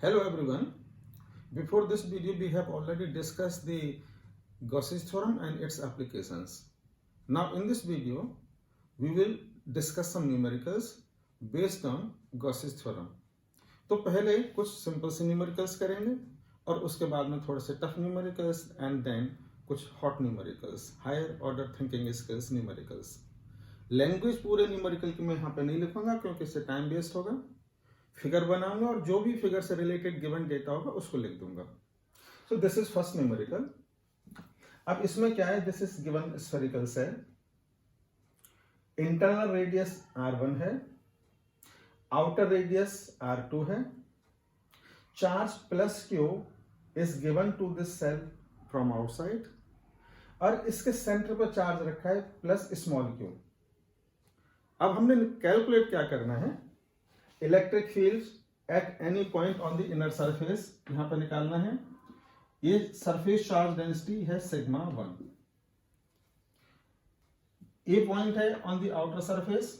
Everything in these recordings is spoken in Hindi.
Hello everyone. Before this video, we have already discussed the Gauss's theorem and its applications. Now in this video, we will discuss some numericals based on Gauss's theorem. तो पहले कुछ सिंपल से न्यूमेरिकल्स करेंगे और उसके बाद में थोड़े से टफ न्यूमेरिकल्स एंड देन कुछ hot numericals, higher order thinking skills numericals. Language पूरे न्यूमेरिकल की मैं यहाँ पे नहीं लिखूंगा क्योंकि इससे टाइम वेस्ट होगा. फिगर बनाऊंगा और जो भी फिगर से रिलेटेड गिवन डेटा होगा उसको लिख दूंगा. So this is first numerical. अब इसमें क्या है, this is given spherical shell, internal radius r1 है, आउटर रेडियस r2 है, charge plus q is given to this shell from outside और इसके सेंटर पर चार्ज रखा है प्लस स्मॉल क्यू. अब हमने कैलकुलेट क्या करना है, electric field at any point on the inner surface यहां पर निकालना है. ये सरफेस चार्ज डेंसिटी है सिग्मा 1. ये पॉइंट है ऑन द आउटर सरफेस,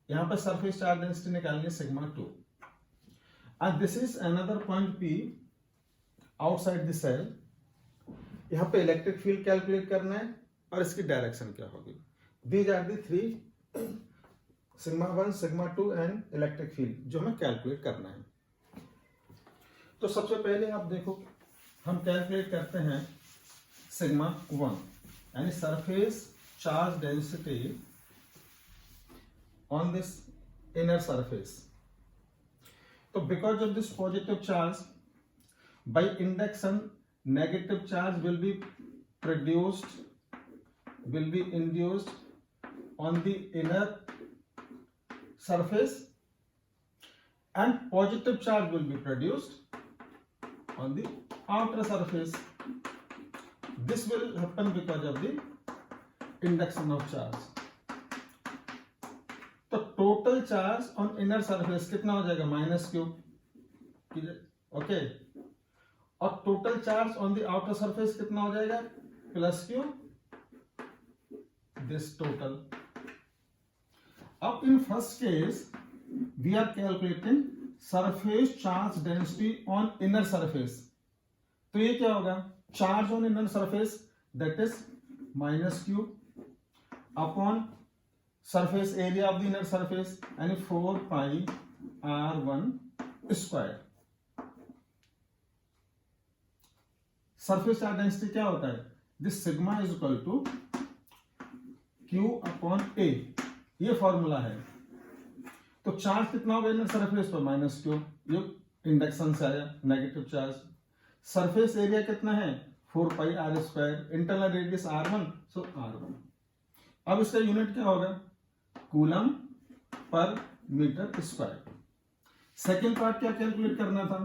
यहां पर सरफेस चार्ज डेंसिटी निकालनी है sigma 2. And this is another point P outside the shell. यहां पे इलेक्ट्रिक फील्ड कैलकुलेट करना है और इसकी डायरेक्शन क्या होगी. These are the three, sigma 1, sigma 2 and electric field जो हमें कैलकुलेट करना है. तो सबसे पहले आप देखो, हम कैलकुलेट करते हैं सिग्मा 1 यानी surface charge density on this inner surface. तो because of this positive charge by induction negative charge will be induced on the inner surface and positive charge will be produced on the outer surface. This will happen because of the induction of charge. तो total charge on inner surface कितना हो जाएगा, माइनस क्यू. ओके, और total charge on the outer surface कितना हो जाएगा, plus Q. This total. Up in first case, we are calculating surface charge density on inner surface. तो ये क्या होगा, charge on inner surface that is minus q upon surface area of the inner surface यानी 4 pi r1 square. surface charge density क्या होता है, this sigma is equal to q upon a. ये फॉर्मूला है. तो चार्ज कितना होगा इनर सरफेस पर, माइनस क्यू. ये इंडक्शन से आया नेगेटिव चार्ज. सरफेस एरिया कितना है, 4 pi r square. Internal radius r1, so r1. अब इसका यूनिट क्या होगा, कूलम पर मीटर स्क्वायर. सेकेंड पार्ट क्या कैलकुलेट करना था,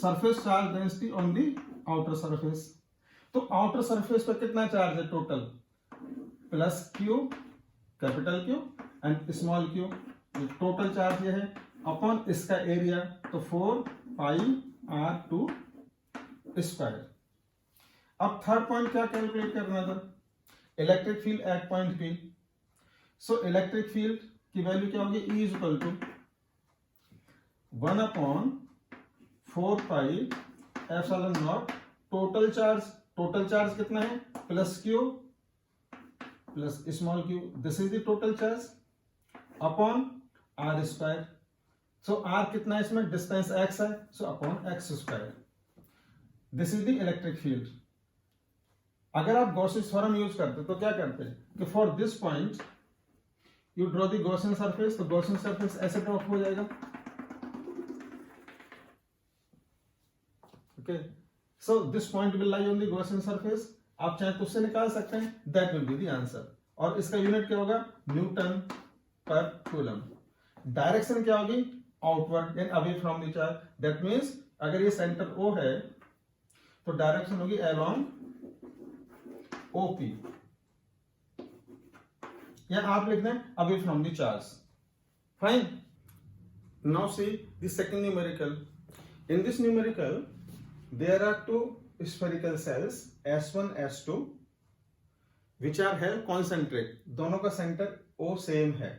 surface charge density on the outer surface. तो आउटर सरफेस पर कितना चार्ज है total, plus q capital Q and small Q. Total charge ये है अपॉन इसका एरिया, तो 4 पाई r2 स्क्वायर. अब थर्ड पॉइंट क्या कैलकुलेट करना था, electric field at point P. So electric field की वैल्यू क्या होगी, E is equal to 1 upon 4 pi epsilon naught total charge कितना है, plus q plus small q. This is the total charge upon r square. So r कितना है इसमें, डिस्टेंस एक्स है, so upon x square. This is the electric field. अगर आप गॉसियन थ्योरम यूज करते तो क्या करते कि for this point you draw the Gaussian surface. तो गॉसियन सरफेस ऐसे ड्रॉ हो जाएगा. Okay, so this point will lie on the Gaussian surface. आप चाहे तो उससे निकाल सकते हैं, that will be the answer. और इसका यूनिट क्या होगा, न्यूटन पर कूलम. डायरेक्शन क्या होगी, outward and away from the charge. That means अगर ये सेंटर O है तो डायरेक्शन होगी अलोंग OP, या आप लिख दें away from the charge. Fine. Now see the second numerical. In this numerical there are two spherical cells S1 S2 which are held concentric. दोनों का सेंटर O सेम है.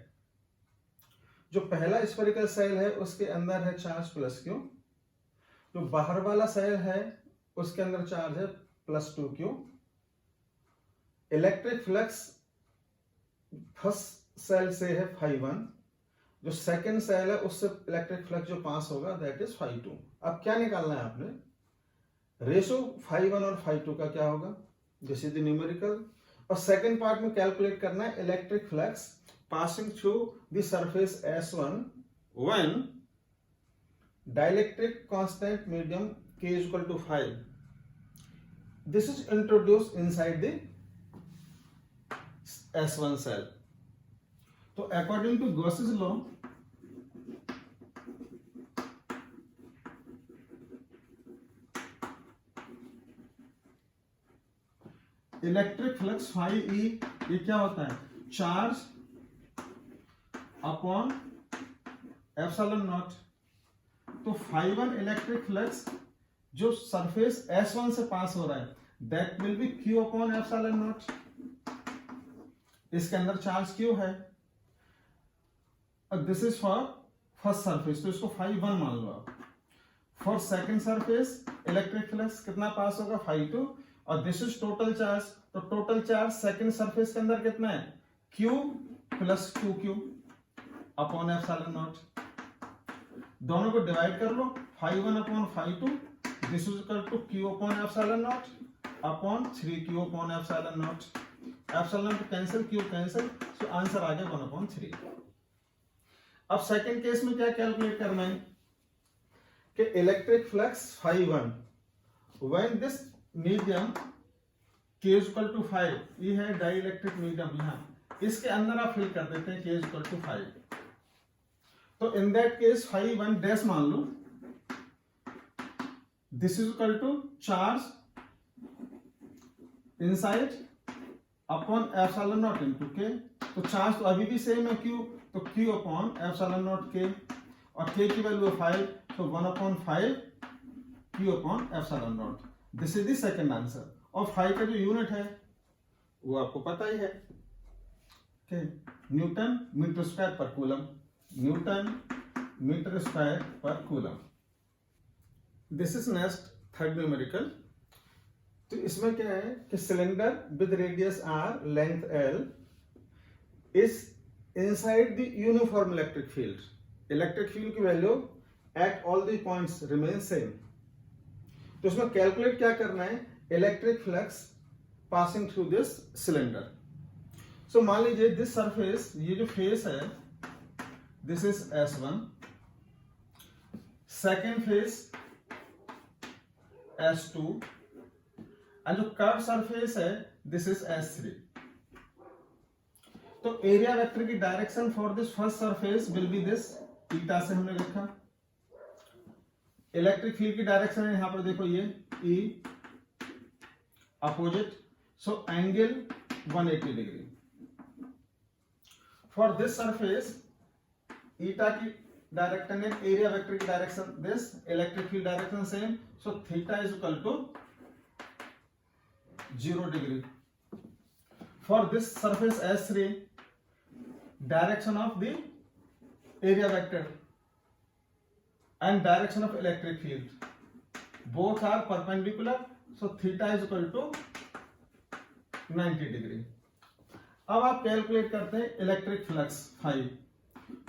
जो पहला स्फेरिकल सेल है उसके अंदर है चार्ज प्लस क्यू जो बाहर वाला सेल है उसके अंदर चार्ज है +2q। Electric flux first cell से है φ1, जो सेकंड सेल है उससे इलेक्ट्रिक फ्लक्स जो पास होगा दैट इज φ2। अब क्या निकालना है आपने, रेशो φ1 और φ2 का क्या होगा, दिस इज द न्यूमेरिकल। और सेकंड पार्ट में कैलकुलेट करना है electric flux passing through the surface S1 when dielectric constant medium K is equal to 5. This is introduced inside the S1 cell. So according to Gauss's law, electric flux phi E ये क्या होता है, चार्ज अपॉन एप्सिलॉन नॉट। तो φ1 इलेक्ट्रिक फ्लक्स जो सरफेस S1 से पास हो रहा है that will be Q upon epsilon naught. इसके अंदर चार्ज Q है, this is for first surface तो इसको φ1 मान लो आप। For second surface electric flux कितना पास होगा φ2, और दिस इज टोटल चार्ज। तो टोटल चार्ज सेकंड सरफेस के अंदर कितना है, Q plus 2Q upon epsilon naught. दोनों को डिवाइड कर लो, φ1 upon φ2, this is equal to Q upon epsilon naught upon 3Q upon epsilon naught. Epsilon naught cancel, Q cancel, so answer आ गया 1/3। अब सेकंड केस में क्या कैलकुलेट करना है कि electric flux φ1 when this medium K is equal to 5, ये है डाई इलेक्ट्रिक मीडियम, यहाँ इसके अंदर आप फिल कर देते हैं K is equal to 5। तो इन दैट केस φ1 डैश मान लो, this is equal to charge inside upon epsilon naught into K। तो चार्ज तो अभी भी सेम है Q, तो Q upon epsilon naught K, और K की वैल्यू है 5, तो 1/5 Q upon epsilon naught. This is the second answer. और 5 का जो यूनिट है वो आपको पता ही है, newton metre square per coulomb, newton metre square per coulomb. This is next third numerical. तो इसमें क्या है कि cylinder with radius r length l is inside the uniform electric field. Electric field की value at all the points remain same. तो इसमें कैलकुलेट क्या करना है, electric flux passing through this cylinder. So मान लीजिए दिस सरफेस, ये जो फेस है this is S1, second face S2, और जो कर्व सरफेस है दिस इज S3। तो एरिया वेक्टर की direction for this first surface will be this, theta से हमने लिखा। इलेक्ट्रिक फील्ड की डायरेक्शन है यहां पर देखो ये E opposite, so angle 180 degree. For this surface eta की डायरेक्शन है, एरिया वेक्टर की direction this, electric field direction same, so theta is equal to 0 degree. For this surface S3 direction of the area vector and direction of electric field both are perpendicular, so theta is equal to 90 degree. अब आप कैलकुलेट करते हैं इलेक्ट्रिक फ्लक्स phi।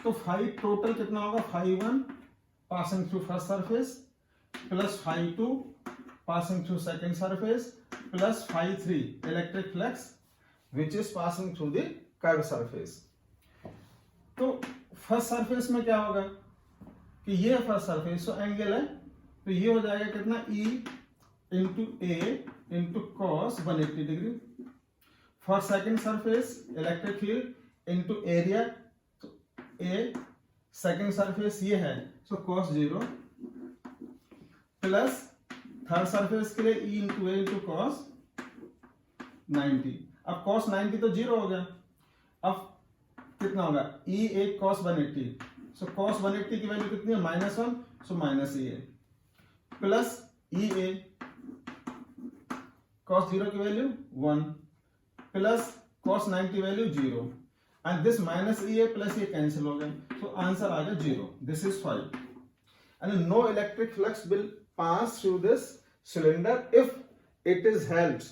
तो phi टोटल कितना होगा, φ1 passing through first surface plus φ2 passing through second surface plus φ3 electric flux which is passing through the curve surface. तो फर्स्ट सरफेस में क्या होगा कि ये फर्स्ट सरफेस, तो एंगल है, तो ये हो जाएगा कितना, E into A into cos 180 degree. For second surface electric field into area, तो ए सेकंड सरफेस ये है, so cos 0 plus third surface के लिए E इंटू ए इंटू कॉस 90। अब कॉस 90 तो 0 हो गया, अब कितना होगा, E ए कॉस 180, सो कॉस 180 की वैल्यू कितनी है, -1, सो माइनस ए प्लस ई ए कॉस 0 की value 1 plus cos 90 value 0, and this minus E A plus ये कैंसिल हो गए, तो आंसर आ गया 0। This is 5। and no electric flux will pass through this cylinder if it is held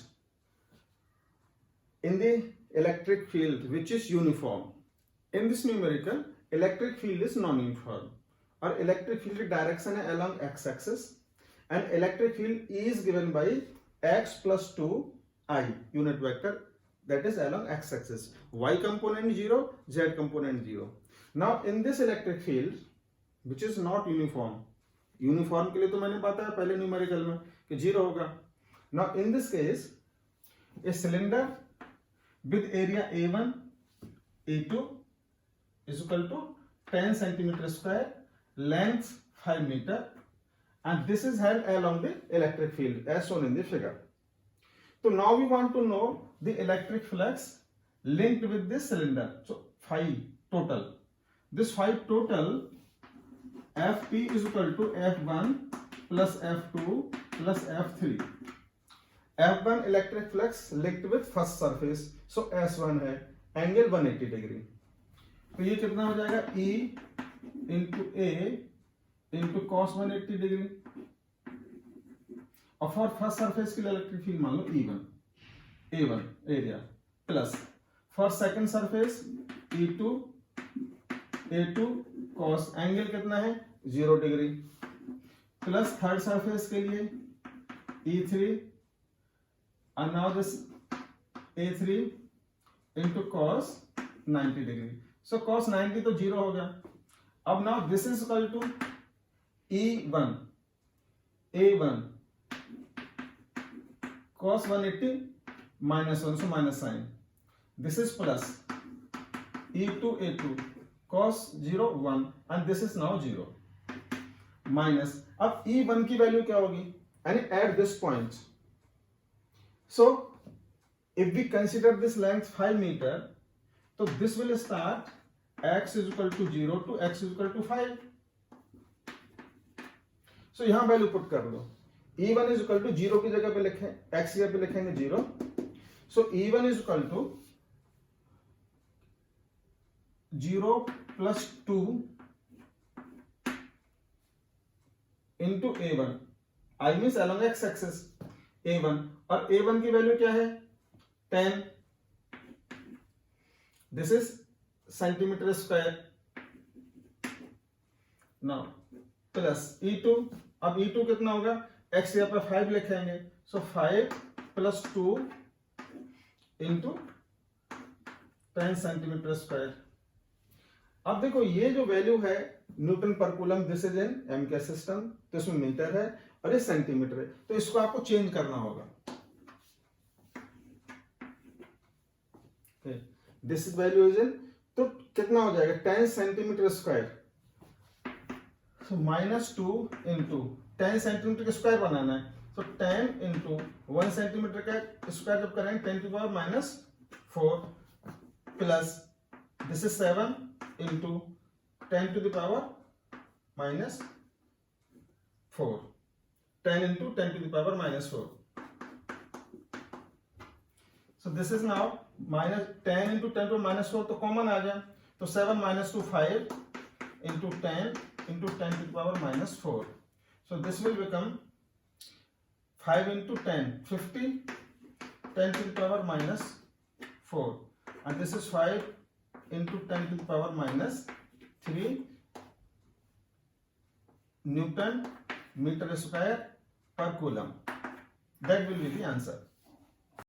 in the electric field which is uniform. In this numerical, electric field is non-uniform और electric field की direction है along x-axis and electric field is given by x plus 2i unit vector that is along x-axis. Y component 0, z component 0. Now in this electric field which is not uniform, uniform के लिए तो मैंने बताया पहले न्यूमेरिकल में कि 0 होगा. Now in this case a cylinder with area A1 A2 is equal to 10 centimeter square, length 5 meter, and this is held along the electric field as shown in the figure. So now we want to know the electric flux linked with this cylinder. So 5 total. This 5 total, Fp is equal to F1 plus F2 plus F3. F1 electric flux linked with first surface. So S1 है angle 180 degree. तो ये कितना हो जाएगा E into A into cos 180 degree. और फॉर फर्स्ट सरफेस के लिए इलेक्ट्रिक फील्ड मान लो E1 A1 area plus for second surface E2 A2 cos angle कितना है 0 डिग्री प्लस थर्ड सरफेस के लिए E3 and now this A3 into cos 90 degree. So cos 90 तो 0 हो गया. अब now this is equal to E1 A1 cos 180 minus 1 so minus sign. This is plus E2 A2 cos 0 1 and this is now 0 minus. अब E1 की वैल्यू क्या होगी and at this point. So if we consider this length 5 meter, so this will start x is equal to 0 to x is equal to 5. So यहां वैल्यू पुट कर लो. E1 is equal to 0 की जगह पे लिखें, x की जगह पे लिखेंगे 0. So E1 is equal to 0 plus 2 into A1. I means along x-axis A1 और A1 की वैल्यू क्या है 10. This is centimeter square. Now plus E2. अब E2 कितना होगा x यहाँ पर 5 लिखेंगे. So 5 plus 2 into 10 centimeter square. अब देखो ये जो वैल्यू है newton per coulomb, this is in M K system, तो इसमें मीटर है और ये सेंटीमीटर है, तो इसको आपको चेंज करना होगा. This is value is in, तो कितना हो जाएगा 10 centimetre square. So -2 into 10 centimetre का स्क्वायर बनाना है. सो 10 इंटू 1 सेंटीमीटर का स्क्वायर जब करेंगे 10 to power -4 plus this is 7 into 10 to the power -4. 10 into 10 to the power -4. So this is now minus 10 into 10 to -4 तो कॉमन आ गया, तो 7 minus 2 5 into 10 into 10 to the power -4. So this will become 5 into 10 50 10 to the power -4 and this is 5 into 10 to the power -3 Newton meter square per coulomb. That will be the answer.